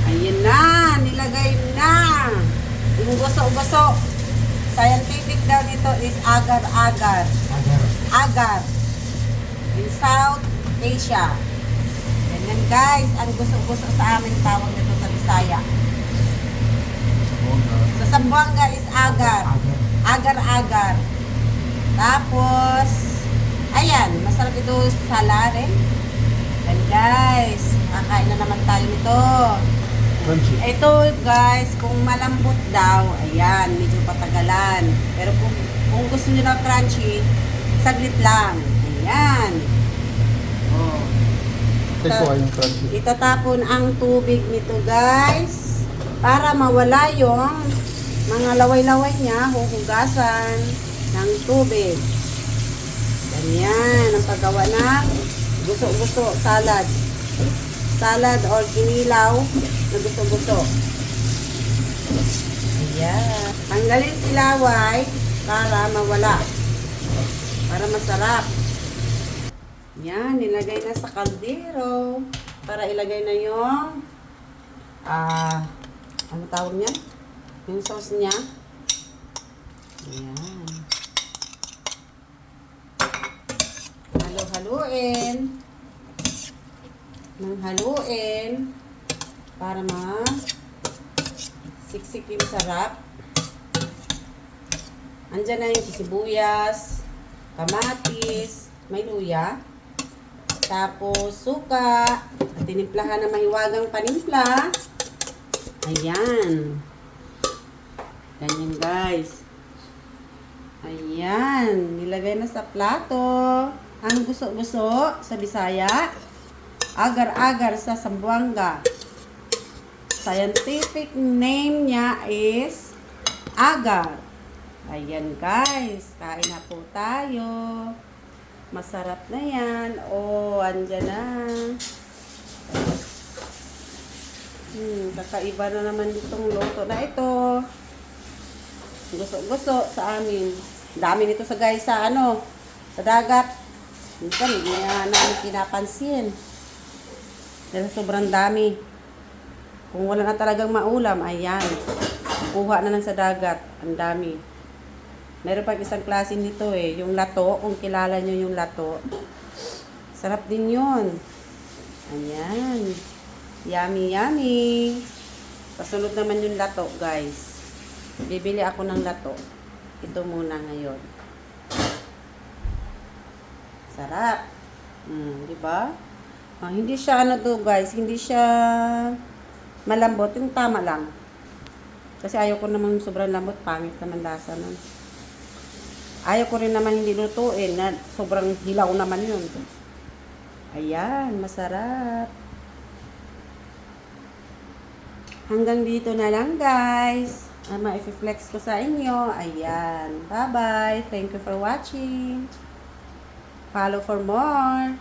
Ayun na, nilagay na. Yung guso-guso. Scientific daw nito is agar-agar. Agar. In South Asia. Ganyan guys, ang guso-guso sa amin tawag nito sa Bisaya. Sa Zamboanga is agar. Agar-agar. Tapos, ayan, masarap ito sa lare. And guys, kakain na naman tayo nito. Crunchy. Ito guys, kung malambot daw, ayan, medyo patagalan. Pero kung gusto nyo na crunchy, saglit lang. Ayan. Oh. Take ko yung crunchy. Itatapon ang tubig nito guys, para mawala yung mga laway-laway niya, huhugasan ng tubig. Ganyan ang paggawa ng guso-guso salad. Salad or kinilaw na gusto-gusto. Ayan. Tanggalin si laway para mawala. Para masarap. Yan, nilagay na sa kaldero. Para ilagay na yung ano tawag niya? Yung sauce niya. Ayan. Halo-haluin. Nang haluin para siksik yung sarap. Andyan na yung sibuyas, kamatis, may luya, tapos suka, at tinimplahan na mahiwagang panimpla. Ayan. Ganyan guys. Ayan. Nilagay na sa plato. Ang guso-guso sa Bisaya. Agar-agar sa Zamboanga. Scientific name niya is agar. Ayan guys, kain na po tayo. Masarap na yan. Oh, andyan na. Kakaiba na naman itong luto na ito. Gusto-gusto sa amin. Dami nito sa guys sa sa dagat. Minsan, hindi na namin pinapansin. Dahil sobrang dami. Kung wala na talagang maulam, ayan. Kuha na lang sa dagat. Ang dami. Meron pang isang klase nito yung lato. Kung kilala nyo yung lato. Sarap din yun. Ayan. Yummy, yummy. Kasunod naman yung lato, guys. Bibili ako ng lato. Ito muna ngayon. Sarap. Diba? Hindi siya guys, hindi siya malambot, yung tama lang. Kasi ayaw ko naman sobrang lambot, pangit naman lasa nun. Ayaw ko rin naman hindi lutuin, na sobrang hilaw naman yun. Ayan, masarap. Hanggang dito na lang guys. Ma-flex ko sa inyo. Ayan, bye bye. Thank you for watching. Follow for more.